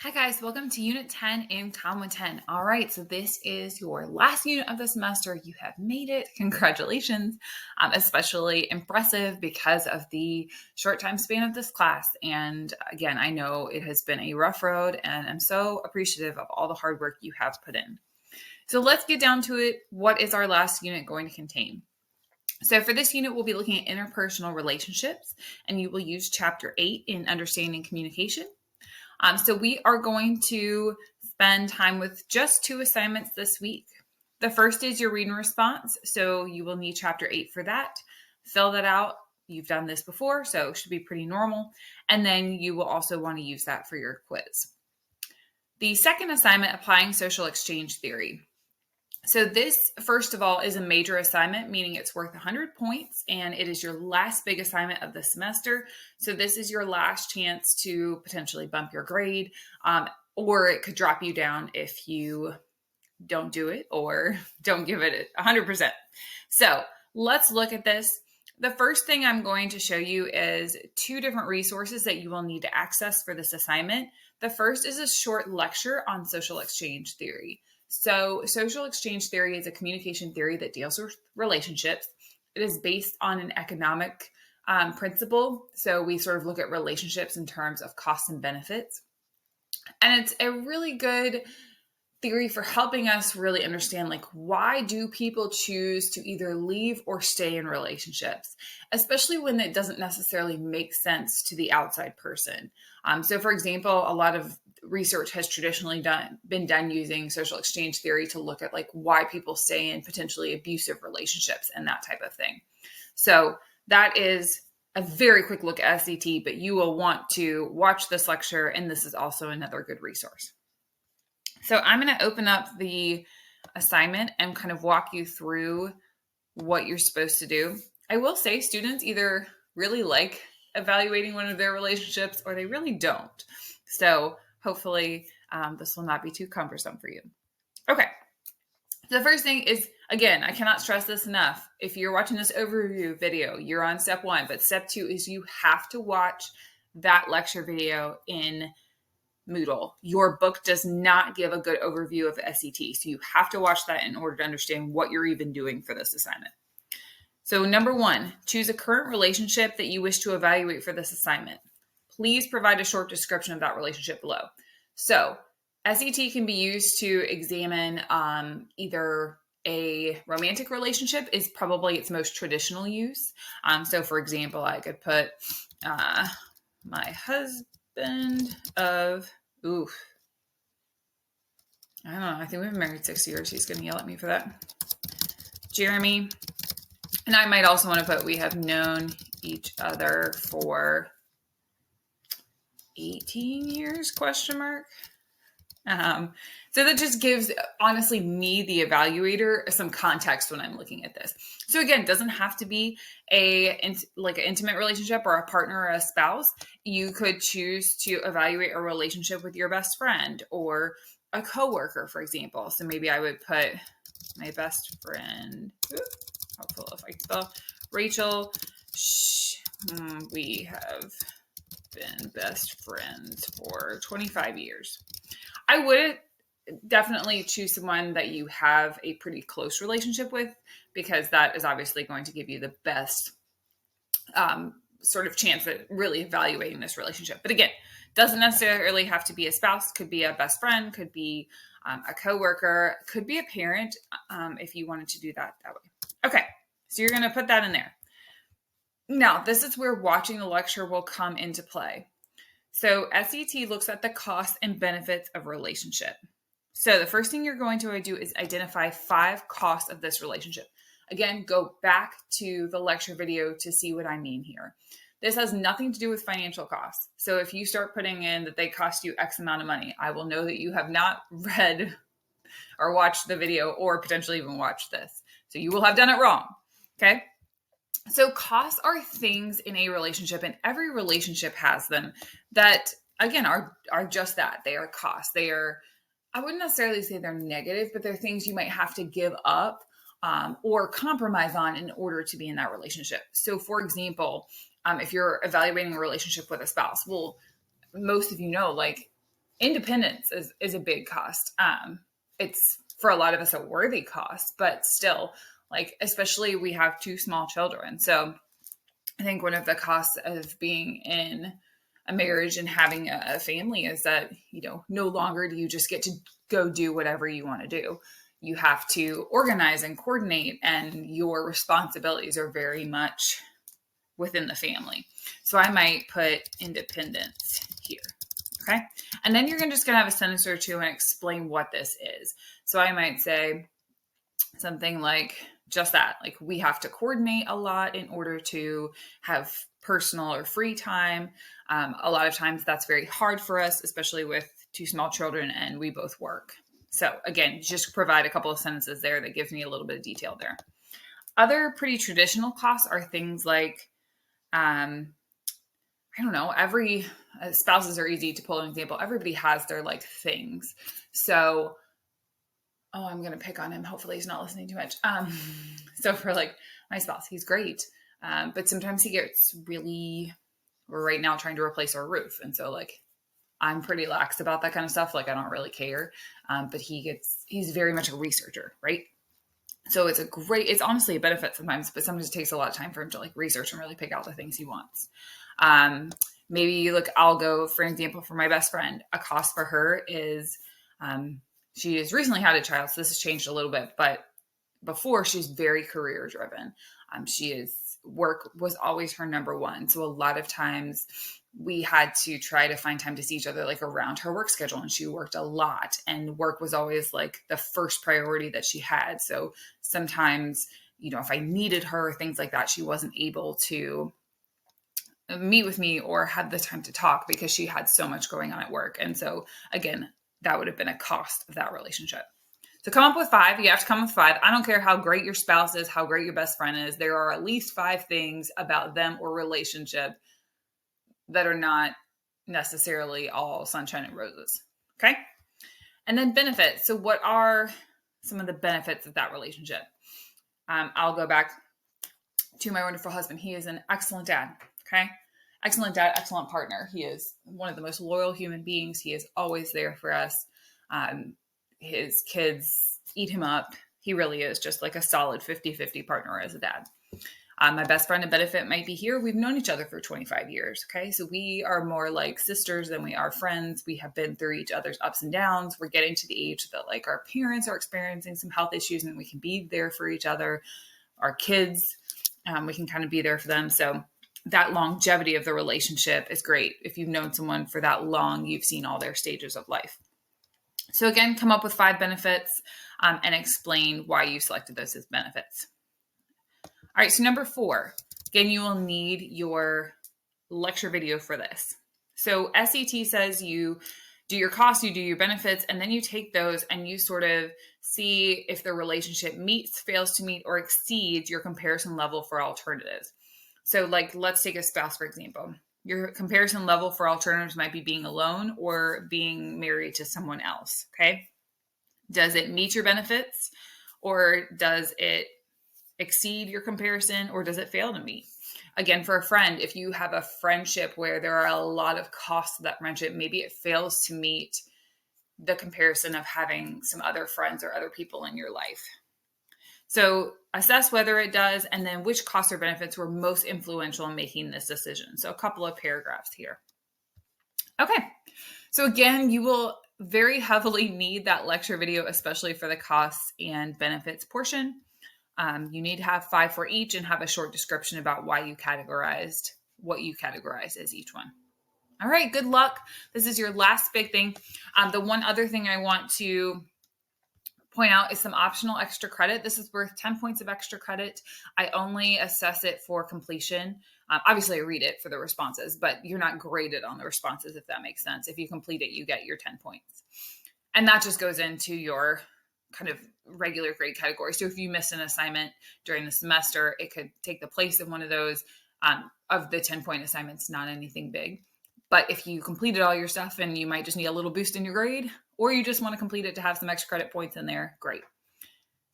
Hi guys, welcome to Unit 10 in Common 10. All right, so this is your last unit of the semester. You have made it. Congratulations. Especially impressive because of the short time span of this class. And again, I know it has been a rough road and I'm so appreciative of all the hard work you have put in. So let's get down to it. What is our last unit going to contain? So for this unit, we'll be looking at interpersonal relationships, and you will use Chapter 8 in Understanding Communication. So we are going to spend time with just 2 assignments this week. The first is your read and response. So you will need Chapter 8 for that. Fill that out. You've done this before, so it should be pretty normal. And then you will also want to use that for your quiz. The second assignment, applying social exchange theory. So this, first of all, is a major assignment, meaning it's worth 100 points, and it is your last big assignment of the semester. So this is your last chance to potentially bump your grade, or it could drop you down if you don't do it or don't give it 100%. So let's look at this. The first thing I'm going to show you is 2 different resources that you will need to access for this assignment. The first is a short lecture on social exchange theory. So social exchange theory is a communication theory that deals with relationships. It is based on an economic principle. So we sort of look at relationships in terms of costs and benefits. And it's a really good theory for helping us really understand, like, why do people choose to either leave or stay in relationships, especially when it doesn't necessarily make sense to the outside person. So for example, a lot of research has traditionally been done using social exchange theory to look at like why people stay in potentially abusive relationships and that type of thing. So that is a very quick look at SET, but you will want to watch this lecture, and this is also another good resource. So I'm going to open up the assignment and kind of walk you through what you're supposed to do. I will say students either really like evaluating one of their relationships or they really don't. So hopefully this will not be too cumbersome for you. Okay. The first thing is, again, I cannot stress this enough. If you're watching this overview video, you're on step 1, but step 2 is you have to watch that lecture video in Moodle. Your book does not give a good overview of SET, so you have to watch that in order to understand what you're even doing for this assignment. So number 1, choose a current relationship that you wish to evaluate for this assignment. Please provide a short description of that relationship below. So SET can be used to examine either a romantic relationship is probably its most traditional use. So for example, I could put my husband of, I don't know, I think we've been married 6 years. He's going to yell at me for that. Jeremy. And I might also want to put, we have known each other for 18 years, question mark. So that just gives, honestly, me, the evaluator, some context when I'm looking at this. So again, it doesn't have to be an intimate relationship or a partner or a spouse. You could choose to evaluate a relationship with your best friend or a coworker, for example. So maybe I would put my best friend, helpful if I can spell, Rachel. We have been best friends for 25 years. I would definitely choose someone that you have a pretty close relationship with, because that is obviously going to give you the best sort of chance at really evaluating this relationship. But again, doesn't necessarily have to be a spouse, could be a best friend, could be a coworker, could be a parent if you wanted to do that way. Okay, so you're going to put that in there. Now, this is where watching the lecture will come into play. So SET looks at the costs and benefits of relationship. So the first thing you're going to do is identify 5 costs of this relationship. Again, go back to the lecture video to see what I mean here. This has nothing to do with financial costs. So if you start putting in that they cost you X amount of money, I will know that you have not read or watched the video or potentially even watched this. So you will have done it wrong. Okay. So costs are things in a relationship, and every relationship has them that, again, are just that. They are costs. They are, I wouldn't necessarily say they're negative, but they're things you might have to give up or compromise on in order to be in that relationship. So for example, if you're evaluating a relationship with a spouse, well, most of you know, like, independence is a big cost. It's for a lot of us a worthy cost, but still, like, especially we have two small children. So I think one of the costs of being in a marriage and having a family is that, no longer do you just get to go do whatever you want to do. You have to organize and coordinate, and your responsibilities are very much within the family. So I might put independence here. Okay. And then you're just going to have a sentence or two and explain what this is. So I might say something like just that, like, we have to coordinate a lot in order to have personal or free time. A lot of times that's very hard for us, especially with two small children and we both work. So again, just provide a couple of sentences there that gives me a little bit of detail there. Other pretty traditional costs are things like, I don't know, every spouses are easy to pull an example. Everybody has their like things. So, I'm going to pick on him. Hopefully he's not listening too much. So for like my spouse, he's great. But sometimes he gets we're right now trying to replace our roof. And so like, I'm pretty lax about that kind of stuff. Like, I don't really care. But he's very much a researcher, right? So it's honestly a benefit sometimes, but sometimes it takes a lot of time for him to like research and really pick out the things he wants. Maybe I'll go for an example for my best friend. A cost for her is, she has recently had a child, so this has changed a little bit, but before she's very career driven. Work was always her number one. So a lot of times we had to try to find time to see each other like around her work schedule, and she worked a lot, and work was always like the first priority that she had. So sometimes, if I needed her, things like that, she wasn't able to meet with me or have the time to talk because she had so much going on at work. And so again, that would have been a cost of that relationship. So come up with 5. You have to come with 5. I don't care how great your spouse is, how great your best friend is. There are at least 5 things about them or relationship that are not necessarily all sunshine and roses. Okay. And then benefits. So what are some of the benefits of that relationship? I'll go back to my wonderful husband. He is an excellent dad. Okay. Excellent dad, excellent partner. He is one of the most loyal human beings. He is always there for us. His kids eat him up. He really is just like a solid 50-50 partner as a dad. My best friend and benefit might be here. We've known each other for 25 years. Okay. So we are more like sisters than we are friends. We have been through each other's ups and downs. We're getting to the age that like our parents are experiencing some health issues and we can be there for each other. Our kids, we can kind of be there for them. So that longevity of the relationship is great. If you've known someone for that long, you've seen all their stages of life. So again, come up with 5 benefits and explain why you selected those as benefits. All right, so number 4, again, you will need your lecture video for this. So SAT says you do your costs, you do your benefits, and then you take those and you sort of see if the relationship meets, fails to meet, or exceeds your comparison level for alternatives. So like, let's take a spouse, for example. Your comparison level for alternatives might be being alone or being married to someone else, okay? Does it meet your benefits, or does it exceed your comparison, or does it fail to meet? Again, for a friend, if you have a friendship where there are a lot of costs to that friendship, maybe it fails to meet the comparison of having some other friends or other people in your life. So assess whether it does, and then which costs or benefits were most influential in making this decision. So a couple of paragraphs here. Okay. So again, you will very heavily need that lecture video, especially for the costs and benefits portion. You need to have 5 for each and have a short description about why you categorized what you categorized as each one. All right, good luck. This is your last big thing. The one other thing I want to point out is some optional extra credit. This is worth 10 points of extra credit. I only assess it for completion. Obviously, I read it for the responses, but you're not graded on the responses, if that makes sense. If you complete it, you get your 10 points. And that just goes into your kind of regular grade category. So if you miss an assignment during the semester, it could take the place of one of those. Of the 10-point assignments, not anything big. But if you completed all your stuff and you might just need a little boost in your grade, or you just want to complete it to have some extra credit points in there, great.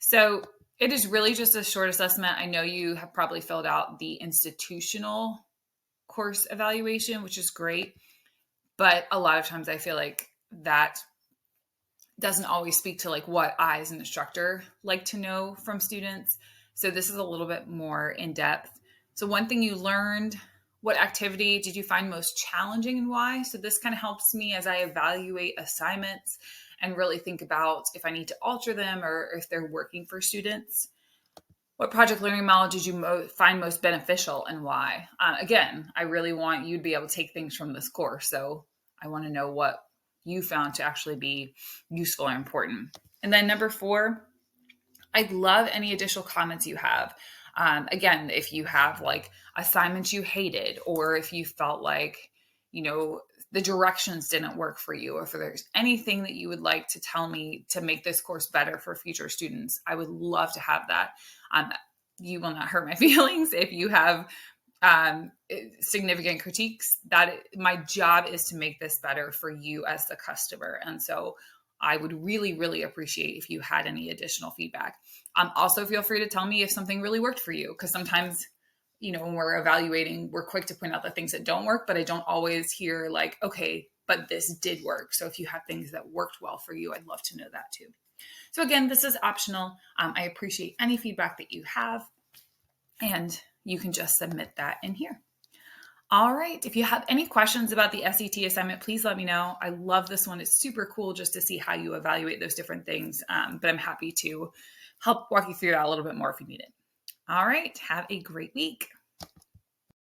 So it is really just a short assessment. I know you have probably filled out the institutional course evaluation, which is great. But a lot of times I feel like that doesn't always speak to like what I as an instructor like to know from students. So this is a little bit more in depth. So one thing you learned, what activity did you find most challenging and why? So this kind of helps me as I evaluate assignments and really think about if I need to alter them or if they're working for students. What project learning model did you find most beneficial and why? Again, I really want you to be able to take things from this course. So I want to know what you found to actually be useful or important. And then number 4, I'd love any additional comments you have. Again, if you have like assignments you hated, or if you felt like, the directions didn't work for you, or if there's anything that you would like to tell me to make this course better for future students, I would love to have that. You will not hurt my feelings if you have significant critiques. That my job is to make this better for you as the customer. And so I would really, really appreciate if you had any additional feedback. Also, feel free to tell me if something really worked for you, because sometimes, when we're evaluating, we're quick to point out the things that don't work, but I don't always hear like, okay, but this did work. So if you have things that worked well for you, I'd love to know that too. So again, this is optional. I appreciate any feedback that you have, and you can just submit that in here. All right. If you have any questions about the SAT assignment, please let me know. I love this one. It's super cool just to see how you evaluate those different things. But I'm happy to help walk you through that a little bit more if you need it. All right. Have a great week.